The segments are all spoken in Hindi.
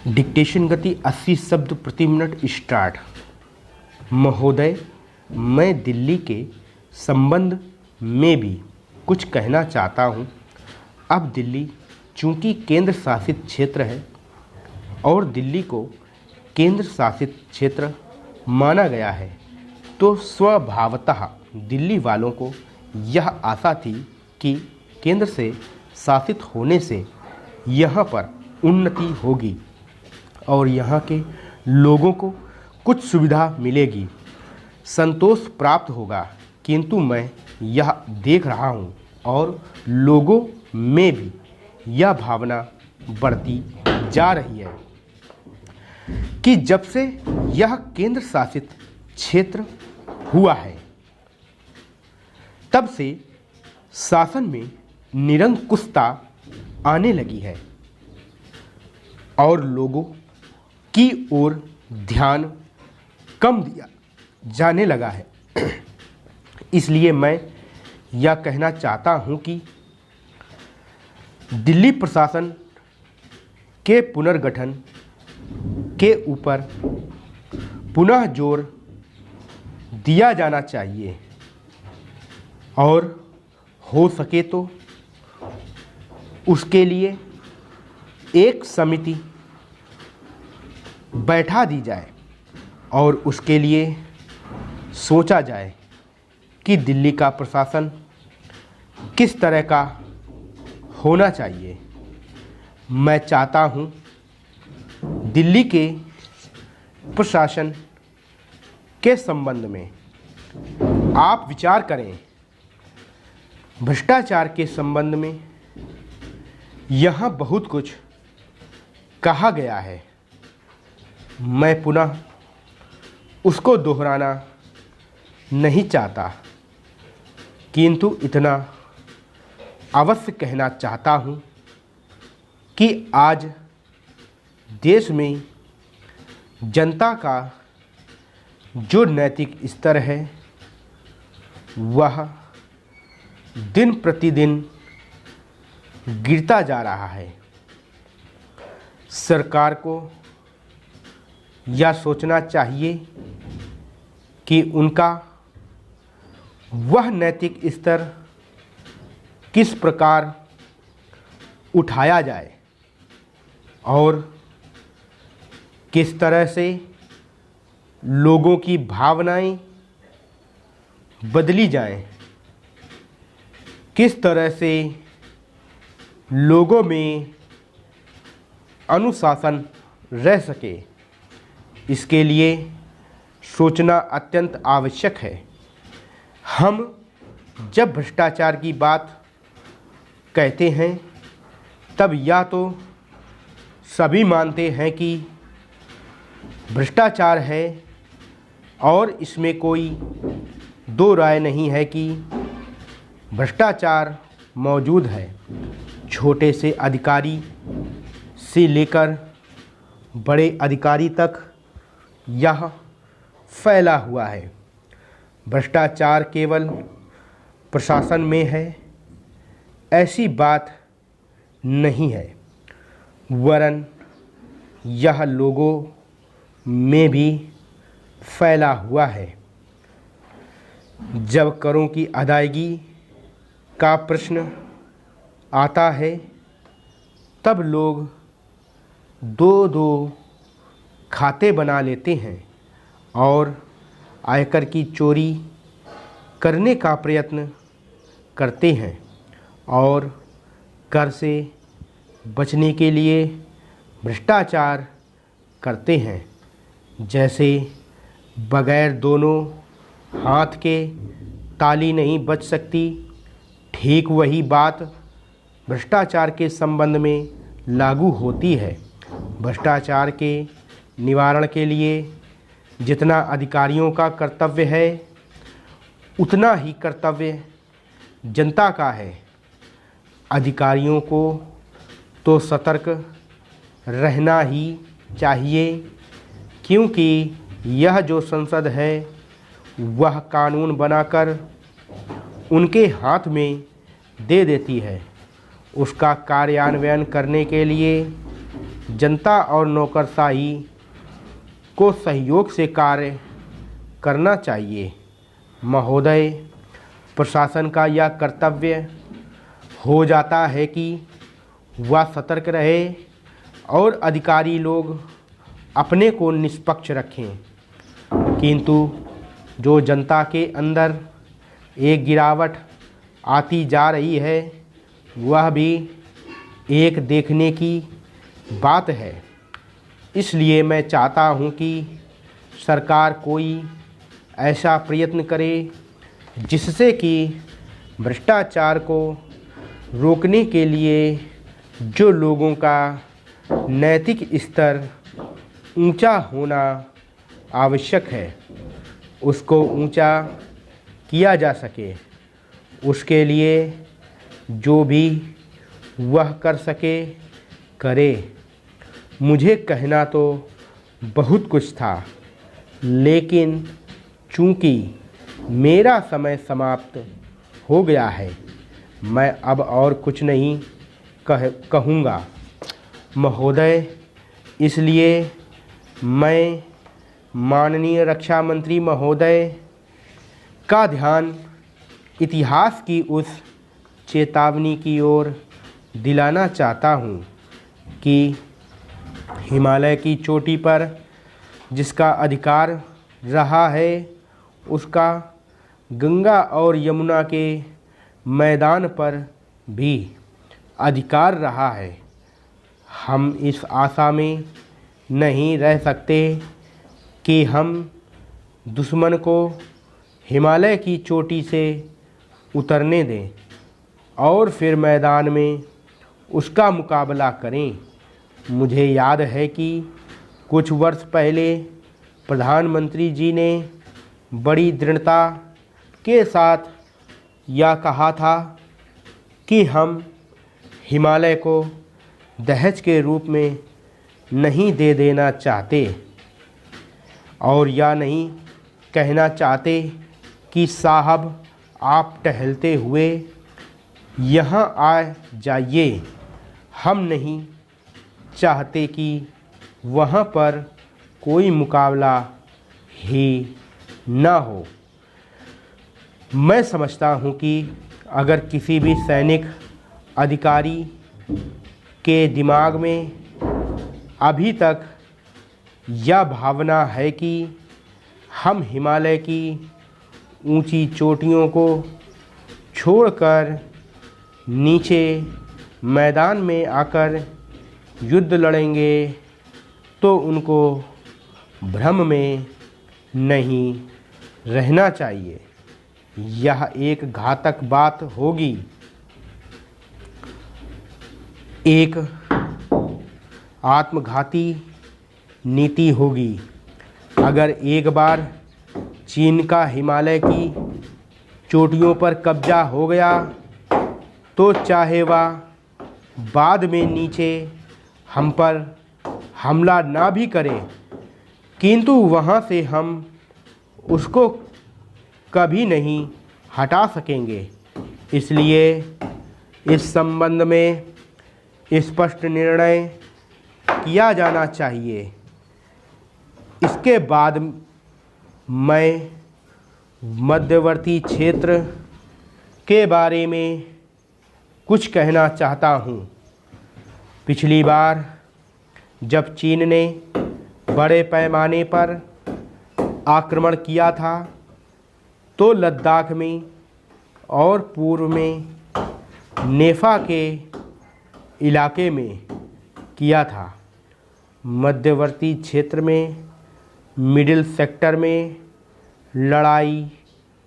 डिक्टेशन गति 80 शब्द प्रति मिनट स्टार्ट। महोदय, मैं दिल्ली के संबंध में भी कुछ कहना चाहता हूँ। अब दिल्ली चूँकि केंद्र शासित क्षेत्र है और दिल्ली को केंद्र शासित क्षेत्र माना गया है, तो स्वभावतः दिल्ली वालों को यह आशा थी कि केंद्र से शासित होने से यहाँ पर उन्नति होगी और यहाँ के लोगों को कुछ सुविधा मिलेगी, संतोष प्राप्त होगा। किंतु मैं यह देख रहा हूँ और लोगों में भी यह भावना बढ़ती जा रही है कि जब से यह केंद्र शासित क्षेत्र हुआ है, तब से शासन में निरंकुशता आने लगी है और लोगों की ओर ध्यान कम दिया जाने लगा है। इसलिए मैं यह कहना चाहता हूं कि दिल्ली प्रशासन के पुनर्गठन के ऊपर पुनः जोर दिया जाना चाहिए और हो सके तो उसके लिए एक समिति बैठा दी जाए और उसके लिए सोचा जाए कि दिल्ली का प्रशासन किस तरह का होना चाहिए। मैं चाहता हूँ दिल्ली के प्रशासन के संबंध में आप विचार करें। भ्रष्टाचार के संबंध में यहाँ बहुत कुछ कहा गया है, मैं पुनः उसको दोहराना नहीं चाहता, किंतु इतना अवश्य कहना चाहता हूँ कि आज देश में जनता का जो नैतिक स्तर है वह दिन प्रतिदिन गिरता जा रहा है। सरकार को यह सोचना चाहिए कि उनका वह नैतिक स्तर किस प्रकार उठाया जाए और किस तरह से लोगों की भावनाएं बदली जाएं, किस तरह से लोगों में अनुशासन रह सके, इसके लिए सोचना अत्यंत आवश्यक है। हम जब भ्रष्टाचार की बात कहते हैं तब या तो सभी मानते हैं कि भ्रष्टाचार है और इसमें कोई दो राय नहीं है कि भ्रष्टाचार मौजूद है। छोटे से अधिकारी से लेकर बड़े अधिकारी तक यह फैला हुआ है। भ्रष्टाचार केवल प्रशासन में है ऐसी बात नहीं है, वरन यह लोगों में भी फैला हुआ है। जब करों की अदायगी का प्रश्न आता है तब लोग दो दो खाते बना लेते हैं और आयकर की चोरी करने का प्रयत्न करते हैं और कर से बचने के लिए भ्रष्टाचार करते हैं। जैसे बगैर दोनों हाथ के ताली नहीं बच सकती, ठीक वही बात भ्रष्टाचार के संबंध में लागू होती है। भ्रष्टाचार के निवारण के लिए जितना अधिकारियों का कर्तव्य है उतना ही कर्तव्य जनता का है। अधिकारियों को तो सतर्क रहना ही चाहिए, क्योंकि यह जो संसद है वह कानून बनाकर उनके हाथ में दे देती है। उसका कार्यान्वयन करने के लिए जनता और नौकरशाही को सहयोग से कार्य करना चाहिए। महोदय, प्रशासन का यह कर्तव्य हो जाता है कि वह सतर्क रहे और अधिकारी लोग अपने को निष्पक्ष रखें, किंतु जो जनता के अंदर एक गिरावट आती जा रही है वह भी एक देखने की बात है। इसलिए मैं चाहता हूं कि सरकार कोई ऐसा प्रयत्न करे जिससे कि भ्रष्टाचार को रोकने के लिए जो लोगों का नैतिक स्तर ऊंचा होना आवश्यक है उसको ऊंचा किया जा सके। उसके लिए जो भी वह कर सके करे। मुझे कहना तो बहुत कुछ था, लेकिन चूंकि मेरा समय समाप्त हो गया है, मैं अब और कुछ नहीं कहूँगा महोदय। इसलिए मैं माननीय रक्षा मंत्री महोदय का ध्यान इतिहास की उस चेतावनी की ओर दिलाना चाहता हूँ कि हिमालय की चोटी पर जिसका अधिकार रहा है उसका गंगा और यमुना के मैदान पर भी अधिकार रहा है। हम इस आशा में नहीं रह सकते कि हम दुश्मन को हिमालय की चोटी से उतरने दें और फिर मैदान में उसका मुकाबला करें। मुझे याद है कि कुछ वर्ष पहले प्रधानमंत्री जी ने बड़ी दृढ़ता के साथ यह कहा था कि हम हिमालय को दहेज के रूप में नहीं दे देना चाहते और या नहीं कहना चाहते कि साहब आप टहलते हुए यहाँ आ जाइए। हम नहीं चाहते कि वहाँ पर कोई मुकाबला ही ना हो। मैं समझता हूँ कि अगर किसी भी सैनिक अधिकारी के दिमाग में अभी तक यह भावना है कि हम हिमालय की ऊंची चोटियों को छोड़कर नीचे मैदान में आकर युद्ध लड़ेंगे, तो उनको भ्रम में नहीं रहना चाहिए। यह एक घातक बात होगी, एक आत्मघाती नीति होगी। अगर एक बार चीन का हिमालय की चोटियों पर कब्जा हो गया तो चाहे वह बाद में नीचे हम पर हमला ना भी करे, किंतु वहाँ से हम उसको कभी नहीं हटा सकेंगे। इसलिए इस संबंध में स्पष्ट निर्णय किया जाना चाहिए। इसके बाद मैं मध्यवर्ती क्षेत्र के बारे में कुछ कहना चाहता हूँ। पिछली बार जब चीन ने बड़े पैमाने पर आक्रमण किया था तो लद्दाख में और पूर्व में नेफा के इलाके में किया था। मध्यवर्ती क्षेत्र में मिडिल सेक्टर में लड़ाई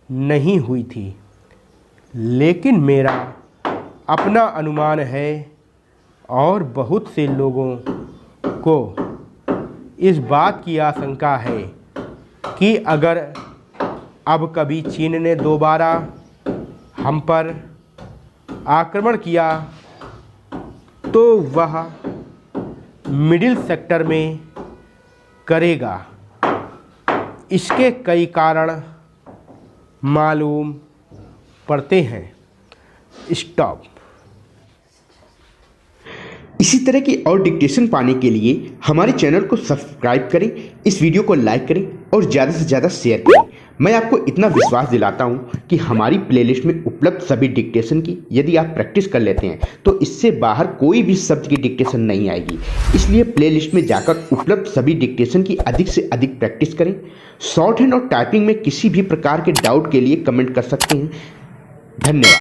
नहीं हुई थी, लेकिन मेरा अपना अनुमान है और बहुत से लोगों को इस बात की आशंका है कि अगर अब कभी चीन ने दोबारा हम पर आक्रमण किया तो वह मिडिल सेक्टर में करेगा। इसके कई कारण मालूम पड़ते हैं। स्टॉप। इसी इसी तरह की और डिक्टेशन पाने के लिए हमारे चैनल को सब्सक्राइब करें, इस वीडियो को लाइक करें और ज़्यादा से ज़्यादा शेयर करें। मैं आपको इतना विश्वास दिलाता हूं कि हमारी प्लेलिस्ट में उपलब्ध सभी डिक्टेशन की यदि आप प्रैक्टिस कर लेते हैं तो इससे बाहर कोई भी शब्द की डिक्टेशन नहीं आएगी। इसलिए प्लेलिस्ट में जाकर उपलब्ध सभी डिक्टेशन की अधिक से अधिक प्रैक्टिस करें। शॉर्ट हैंड और टाइपिंग में किसी भी प्रकार के डाउट के लिए कमेंट कर सकते हैं। धन्यवाद।